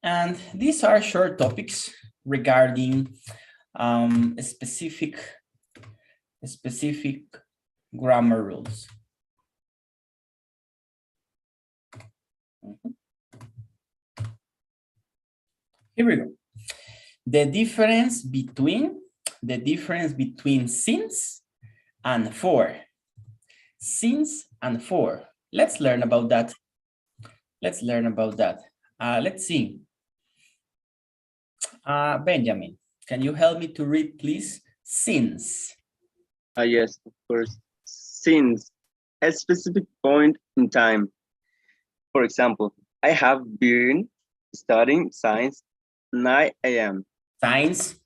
And these are short topics regarding specific grammar rules. Here we go. The difference between since and for. Since and for. Let's learn about that. Let's see. Benjamin, can you help me to read, please? Since. Yes, of course. Since a specific point in time. For example, I have been studying science 9 a.m. Science.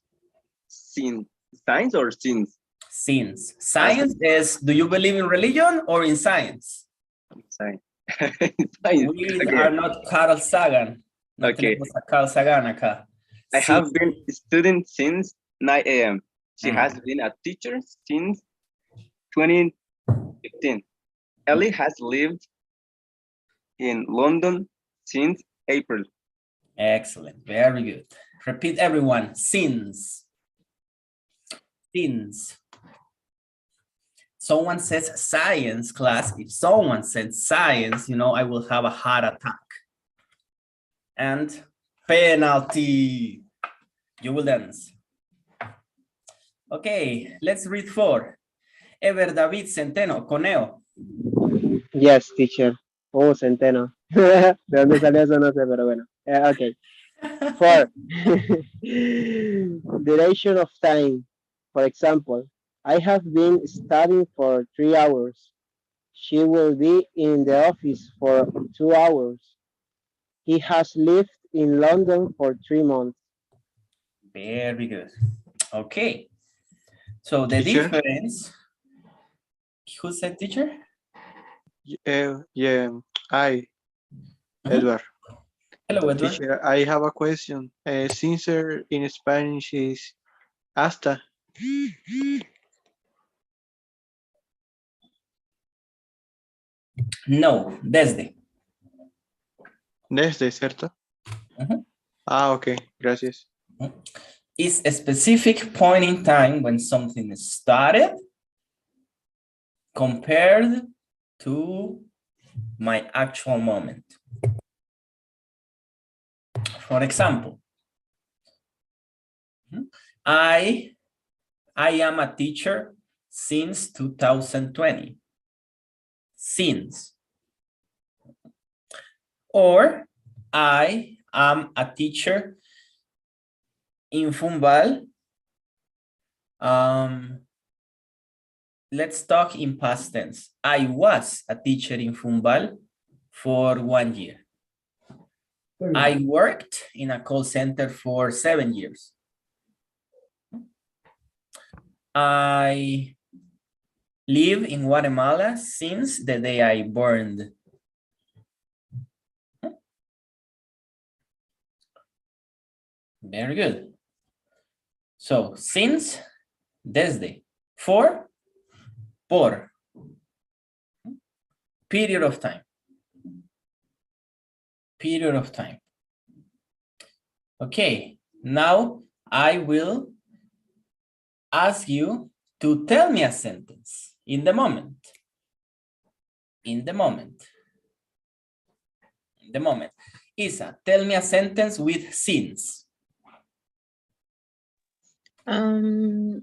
Since. Science or since? Since. Science is, do you believe in religion or in science? Science. We are not Carl Sagan. No tenemos a Carl Sagan acá. I have been studying since 9 a.m. She has been a teacher since 2015. Ellie has lived in London since April. Excellent. Very good. Repeat, everyone. Since. Since. Someone says science, class. If someone said science, you know, I will have a heart attack. And penalty. You will dance. Okay, let's read 4. Ever David Centeno, Coneo. Yes, teacher. Oh, Centeno. ¿De dónde salió eso? No sé, pero bueno. Okay. 4. Duration of time. For example, I have been studying for 3 hours. She will be in the office for 2 hours. He has lived in London for 3 months. Very good. Okay. So the Teacher? difference. Who said teacher? Yeah, I, Edward. Hello, Edward. Teacher, I have a question. Sincere in Spanish is hasta. No, desde. Desde, ¿cierto? Ah, ok, gracias. Is a specific point in time when something started compared to my actual moment. For example, I am a teacher since 2020. Since. Or I am a teacher in Fumbal. Let's talk in past tense. I was a teacher in Fumbal for 1 year. I worked in a call center for 7 years. I live in Guatemala since the day I burned. Very good. So, since, desde, for, por, period of time. Period of time. Okay, now I will ask you to tell me a sentence in the moment. In the moment. In the moment. Isa, tell me a sentence with since. Tell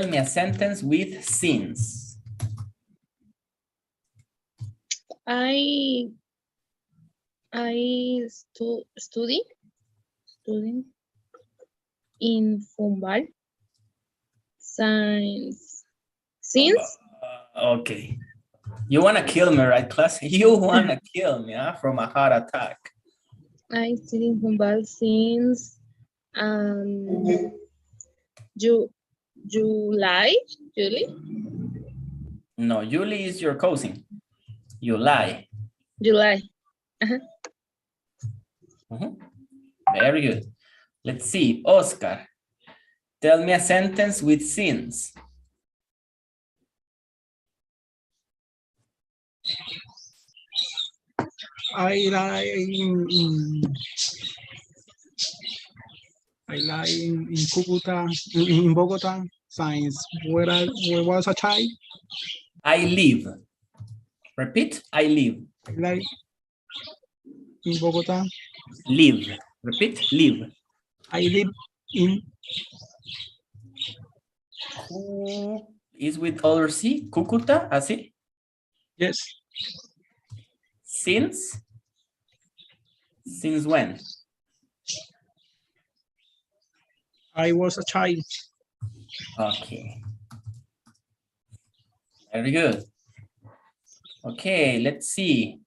me a sentence with since. I studying in Fumbal science since. Okay. You want to kill me, right, class? You want to kill me, huh? From a heart attack. I study in Fumbal since July. No, Julie is your cousin. You lie. July. Very good. Let's see. Oscar, tell me a sentence with since. I like in Cucuta, in Bogota, since where was a child. I live. Repeat, I live. I like in Bogota. Live. Repeat, live. I live in Who is with other C? Cúcuta, así. yes. Since when? I was a child. Okay. Very good. Okay, let's see.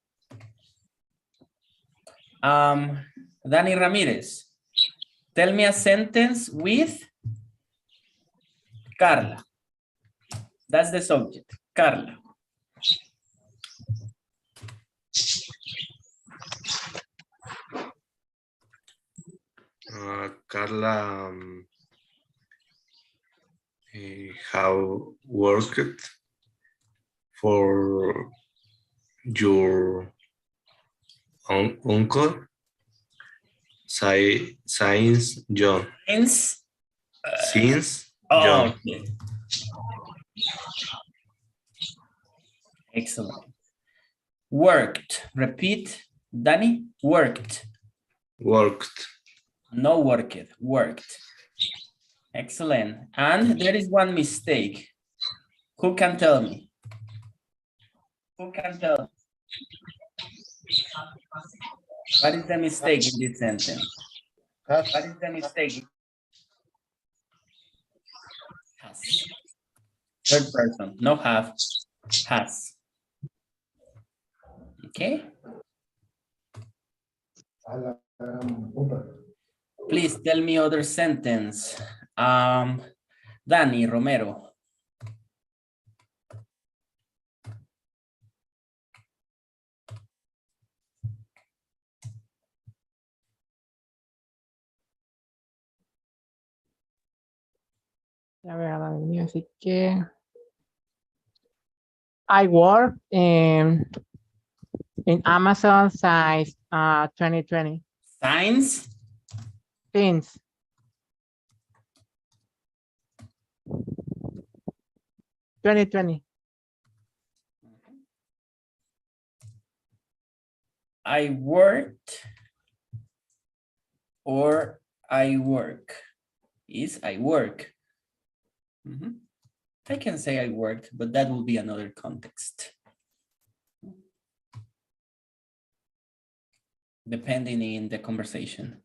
Danny Ramirez, tell me a sentence with Carla. That's the subject, Carla. Carla, how worked for your uncle, Science John. Since John. Okay. Excellent. Worked. Repeat, Danny. Worked. Worked. No worked. Worked. Excellent. And there is one mistake. Who can tell me? Who can tell me? What is the mistake in this sentence? What is the mistake? Has. Third person. No have. Has. Okay. Please tell me other sentence. Danny Romero. Ya veo la mía, así que I work in Amazon since 2020. Science. Since 2020. I worked or I work. Is I work. I can say I worked, but that will be another context. Depending in the conversation.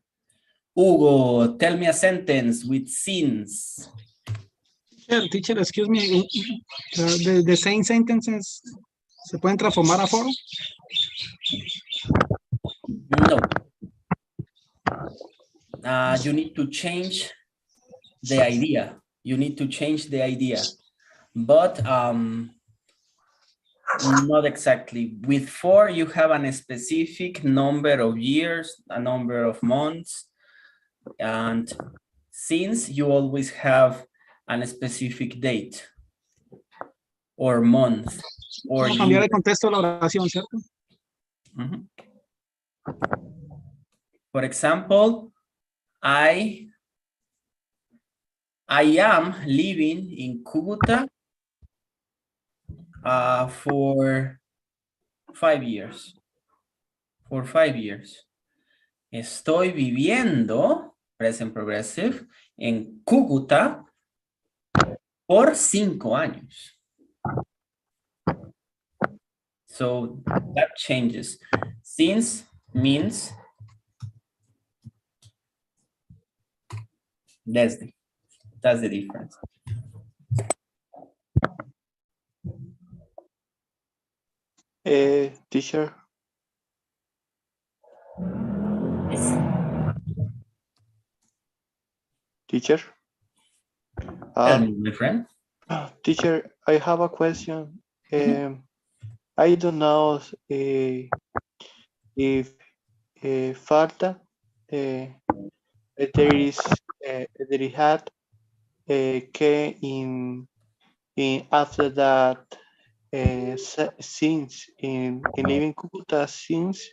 Hugo, tell me a sentence with since. Teacher, excuse me. The same sentences se pueden transformar a for? No. You need to change the idea. You need to change the idea. But not exactly. With for, you have a specific number of years, a number of months. And since you always have a specific date or month or Vamos a cambiar year. el contexto de la oración, ¿cierto? For example, I am living in Cúcuta for 5 years. For 5 years. Estoy viviendo, present progressive, en Cúcuta por 5 años. So that changes. Since means that's the difference. Teacher. Yes. Teacher. Tell me, my friend. Teacher, I have a question. I don't know if falta there is had que in after that since in living Cucuta since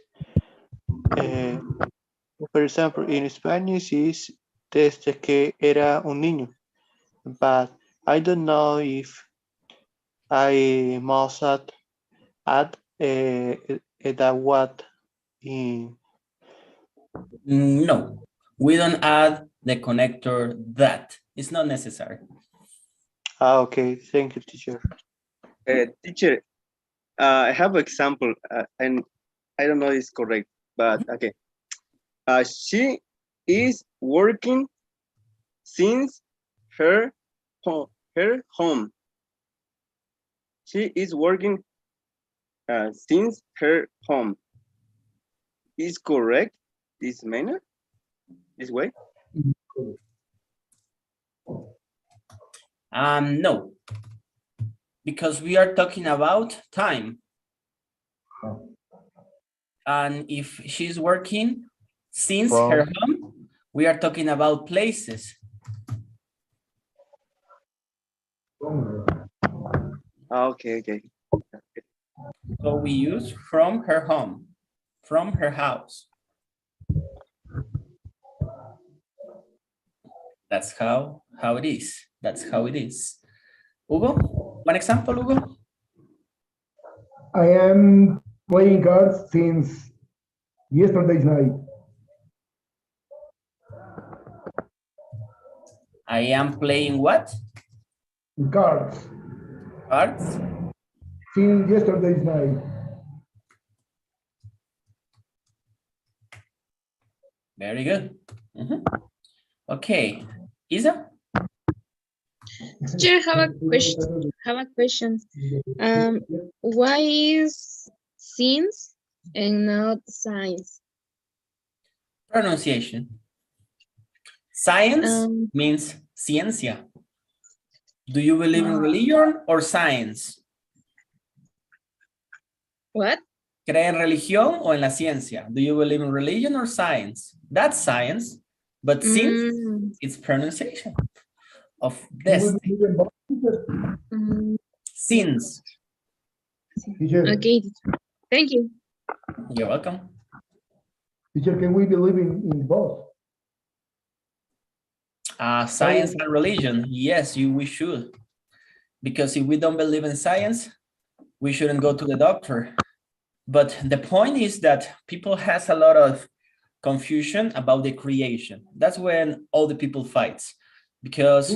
For example, in Spanish is desde que era un niño, but I don't know if I must add that what in. No, we don't add the connector that. It's not necessary. Okay, thank you, teacher. Teacher, I have an example, and I don't know if it's correct, but okay. She is working since her home. She is working since her home. Is correct this manner? This way? No, because we are talking about time. And if she's working since her home, we are talking about places. Okay. So we use from her home, from her house. That's how it is. That's how it is. Hugo, one example, Hugo? I am playing cards since yesterday's night. I am playing what? Cards Cards. since yesterday's night. Very good. Okay, Isa? Teacher, have a question. Why is since and not science? Pronunciation. Science means ciencia. Do you believe in religion or science? What? ¿Cree en religión o en la ciencia? Do you believe in religion or science? That's science, but since it's pronunciation of destiny. Since. Okay, thank you. You're welcome. Teacher, can we believe in both? Science and religion. Yes, we should. Because if we don't believe in science, we shouldn't go to the doctor. But the point is that people has a lot of confusion about the creation. That's when all the people fights. Because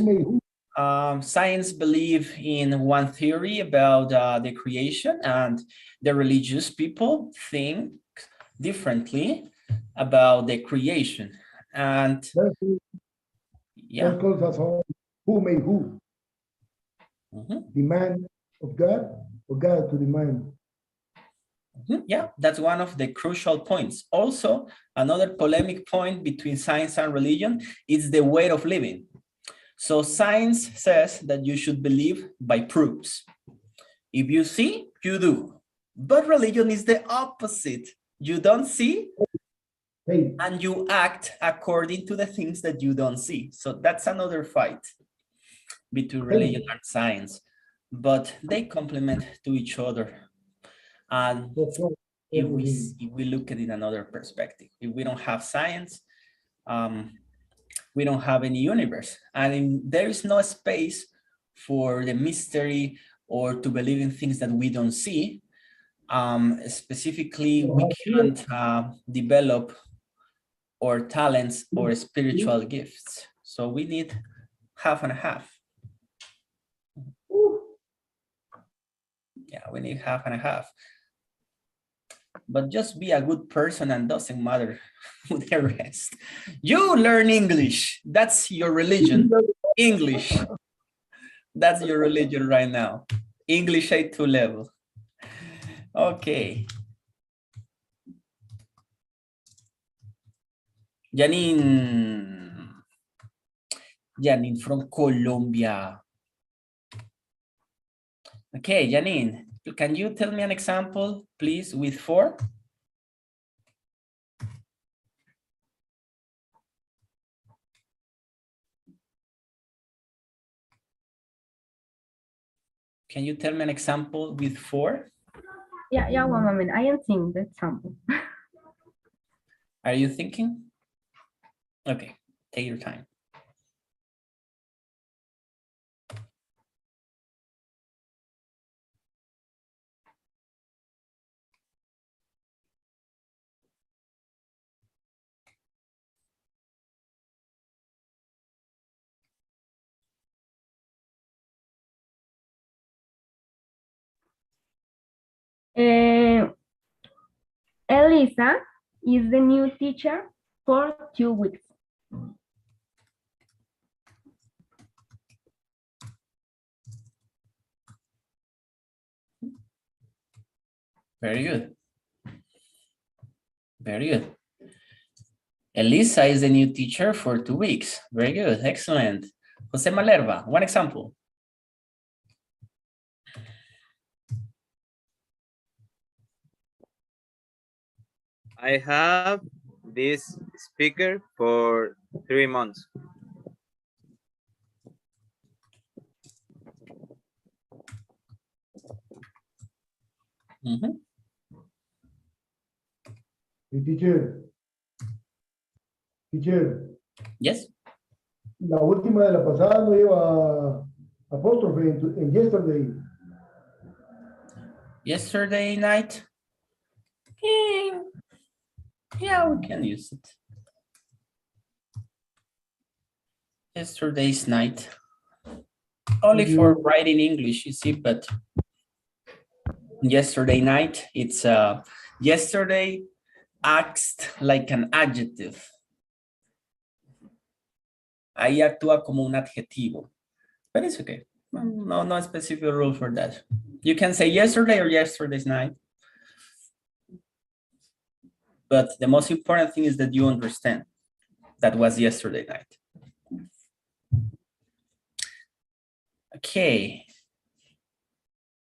science believe in one theory about the creation, and the religious people think differently about the creation. And yeah. That calls us all who made who? The man of God or God to the man? Yeah, that's one of the crucial points. Also, another polemic point between science and religion is the way of living. So science says that you should believe by proofs. If you see, you do. But religion is the opposite. You don't see, and you act according to the things that you don't see. So that's another fight between religion and science, but they complement to each other. And if we look at it in another perspective, if we don't have science, we don't have any universe, and there is no space for the mystery or to believe in things that we don't see. Specifically, we can't develop our talents or spiritual gifts. So we need half and half. Yeah, we need half and half. But just be a good person and doesn't matter with the rest. You learn English. That's your religion. English. That's your religion right now. English A2 level. Okay. Janine. Janine from Colombia. Okay, Janine, can you tell me an example, please, with for? Can you tell me an example with for? Yeah, one moment. I am seeing the example. Are you thinking? Okay, take your time. Elisa is the new teacher for 2 weeks. Very good. Very good. Elisa is the new teacher for 2 weeks. Very good. Excellent. Jose Malerva, one example. I have this speaker for 3 months. Mhm. Teacher. Teacher. Yes. La última de la pasada no lleva apóstrofe en yesterday. Yesterday night. Yeah, we can use it. Yesterday's night. Only for writing English, you see, but yesterday night, it's yesterday acts like an adjective. Ahí actúa como un adjetivo. But it's okay. No specific rule for that. You can say yesterday or yesterday's night. But the most important thing is that you understand that was yesterday night. Okay.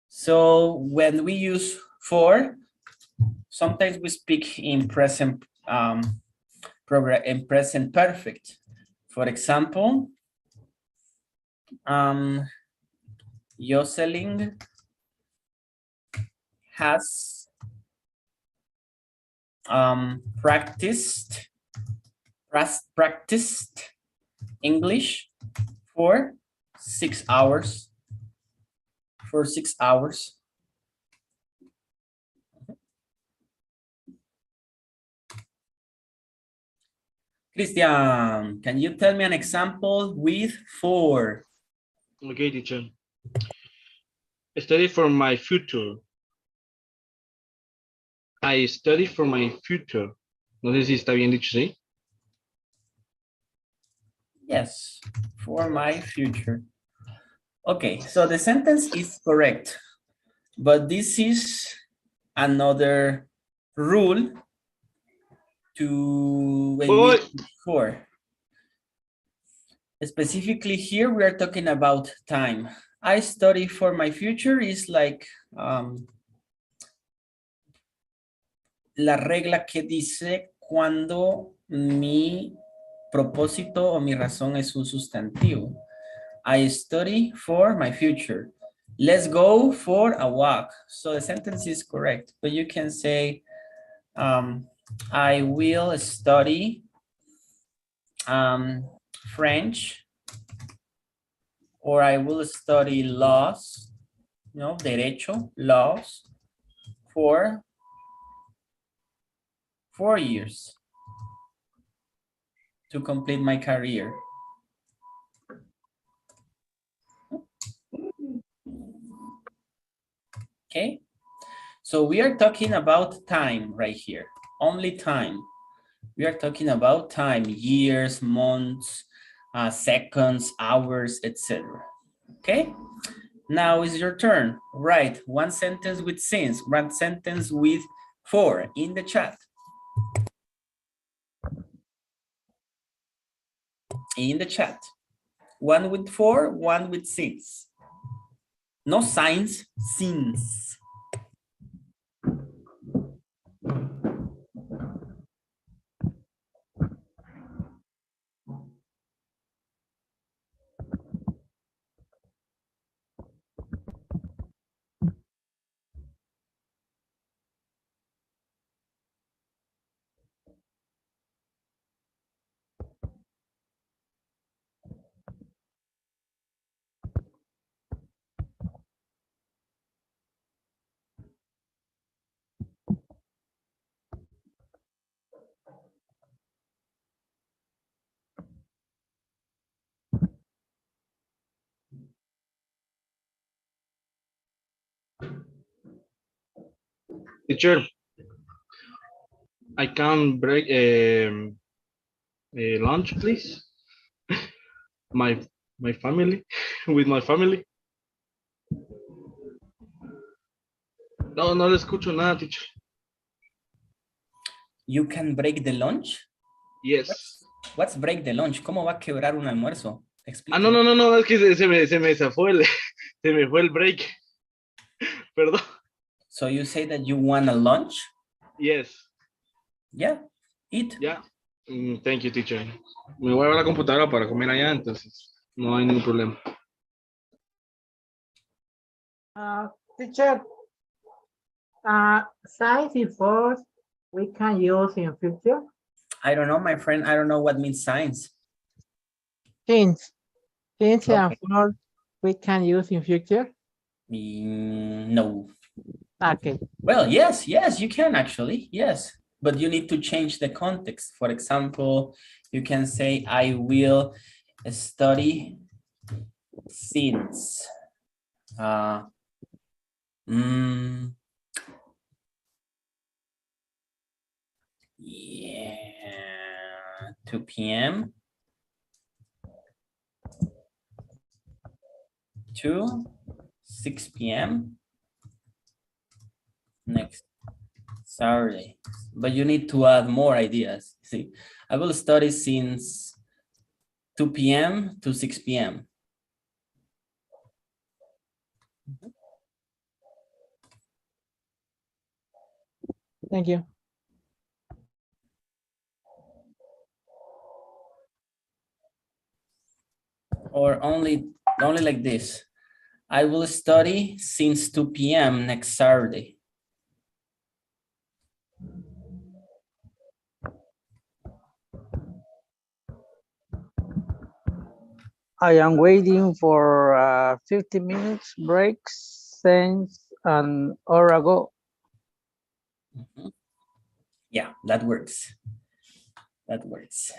So when we use for, sometimes we speak in present in present perfect. For example, Jocelyn has practiced English for 6 hours. For 6 hours. Christian, can you tell me an example with for? Okay, teacher. Study for my future. I study for my future. No sé si está bien dicho, ¿sí? Yes, for my future. Okay, so the sentence is correct, but this is another rule to for. Specifically here, we are talking about time. I study for my future is like la regla que dice cuando mi propósito o mi razón es un sustantivo. I study for my future. Let's go for a walk. So the sentence is correct, but you can say, I will study French, or I will study laws, derecho, laws, for 4 years to complete my career. Okay, so we are talking about time right here, only time. We are talking about time, years, months, seconds, hours, etc. Okay, now is your turn. Write one sentence with since, one sentence with for in the chat. In the chat. One with for, one with since. No signs, since. Teacher, I can break lunch, please. My family, with my family. No, no le escucho nada, teacher. You can break the lunch? Yes. What's break the lunch? ¿Cómo va a quebrar un almuerzo? Ah, no, no, no, no, es que se me zafó se me fue el break. Perdón. So you say that you want a lunch? Yes. Yeah, eat. Yeah. Thank you, teacher. Me voy a la computadora para comer allá, entonces no hay ningún problema. Teacher, science is force we can use in future. I don't know, my friend. I don't know what means science. Things Okay. and force we can use in future. No. Okay. Well, yes, you can actually, yes. But you need to change the context. For example, you can say, I will study since. Yeah, 2 p.m. to 6 p.m. next Saturday. But you need to add more ideas. See, I will study since 2 p.m. to 6 p.m. Thank you. Or only like this. I will study since 2 p.m. next Saturday. I am waiting for a 50 minutes break since an hour ago. Yeah, that works. That works.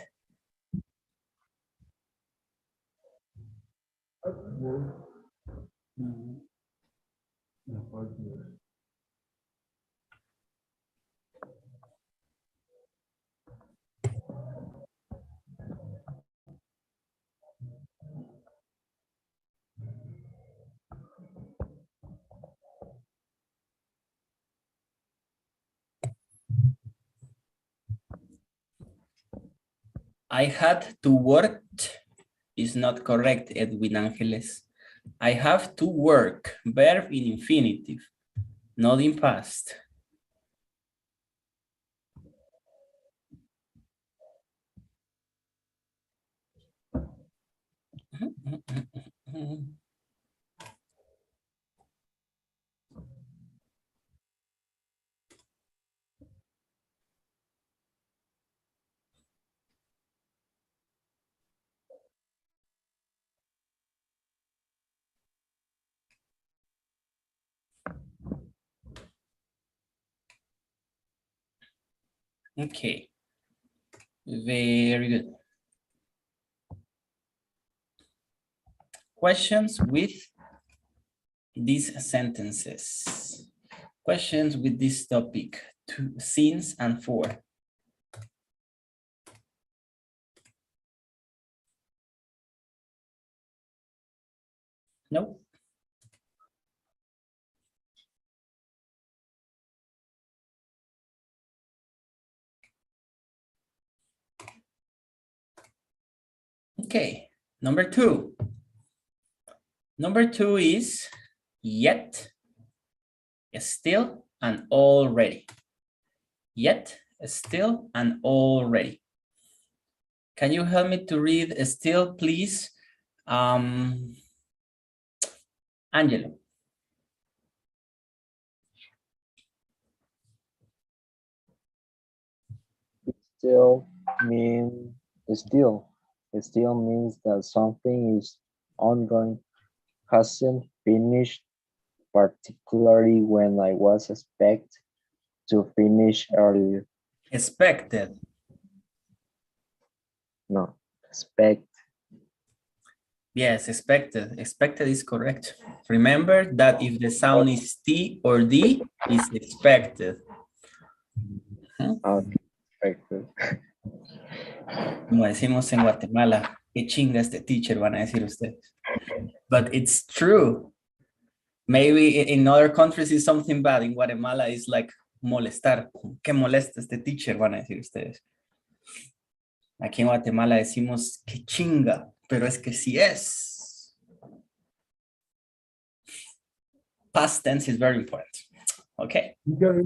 I had to work is not correct, Edwin Angeles. I have to work, verb in infinitive, not in past. Okay, very good. Questions with these sentences. Questions with this topic, to since and for. No? Okay, number 2. Number 2 is yet, still, and already. Yet, still, and already. Can you help me to read still, please? Angelo. Still mean still. Still means that something is ongoing, hasn't finished, particularly when I was expected to finish earlier. Expected. No, expect. Yes, expected. Expected is correct. Remember that if the sound is T or D, it's expected. Okay, expected. Como decimos en Guatemala, qué chinga este teacher, van a decir ustedes. But it's true. Maybe in other countries it's something bad. In Guatemala it's like molestar. Qué molesta este teacher, van a decir ustedes. Aquí en Guatemala decimos qué chinga, pero es que sí es. Past tense is very important. Okay. Because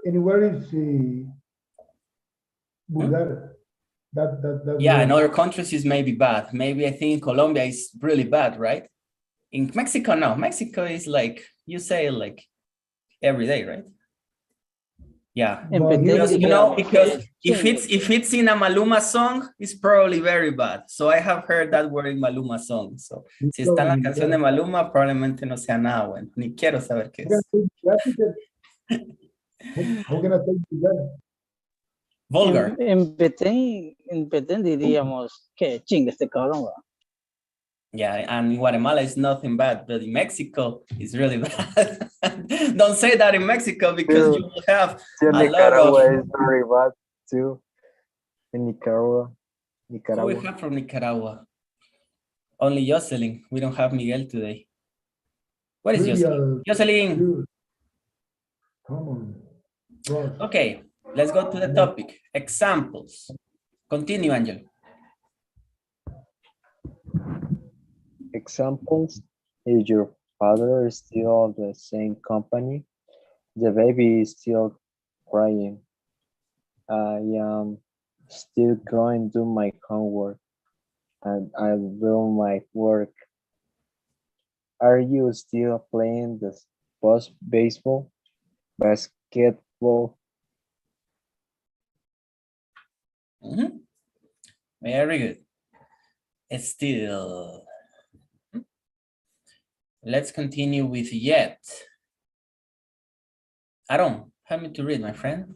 anywhere is vulgar. That Yeah, in word. other countries is maybe bad. Maybe I think in Colombia is really bad, right? In Mexico, no. Mexico is like, you say it like every day, right? Yeah. But here- Because, you know, because if it's in a Maluma song, it's probably very bad. So I have heard that word in Maluma song. So si está en la canción de Maluma, probablemente no sea nada bueno. Ni quiero saber qué es. How can I tell you that? Vulgar. En Petén diríamos que chinga este cabrón. ¿va? Yeah, and in Guatemala it's nothing bad, but in Mexico it's really bad. Don't say that in Mexico because you will have a lot Nicaragua of. is very bad too. In Nicaragua. Who we Nicaragua. have from Nicaragua? Only Jocelyn. We don't have Miguel today. What is Jocelyn? Jocelyn. Dude. Come on. Ross. Okay, let's go to the topic. Examples. Continue, Angel. Examples: is your father still the same company? The baby is still crying. I am still going to do my homework and I do my work. Are you still playing the baseball, basketball? Very good. Still. Let's continue with yet. Aaron, help me to read, my friend.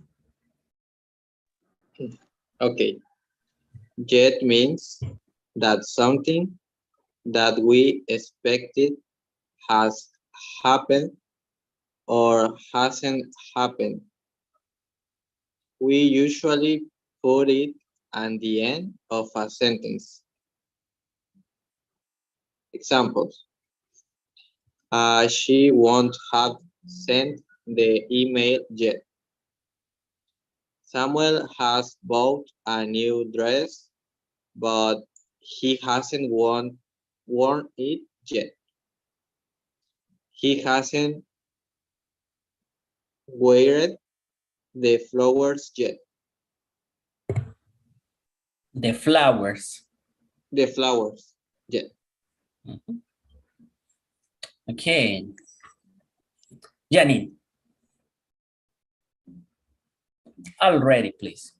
Okay. Yet means that something that we expected has happened or hasn't happened. We usually put it at the end of a sentence. Examples. She won't have sent the email yet. Samuel has bought a new dress, but he hasn't worn it yet. He hasn't weighed the flowers yet. The flowers. The flowers yet. Okay. Janine. Already, please.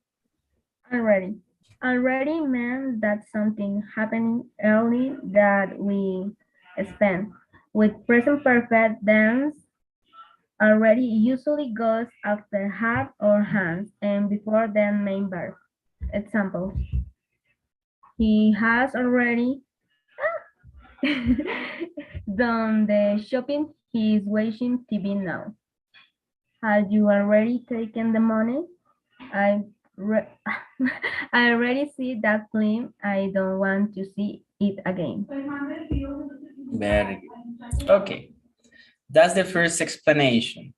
Already. Already meant that something happened early that we spent. With present perfect tense, already usually goes after have or has and before the main verb. Example. He has already done the shopping. He is watching TV now. Have you already taken the money? I already see that film. I don't want to see it again. Very good. Okay. That's the first explanation.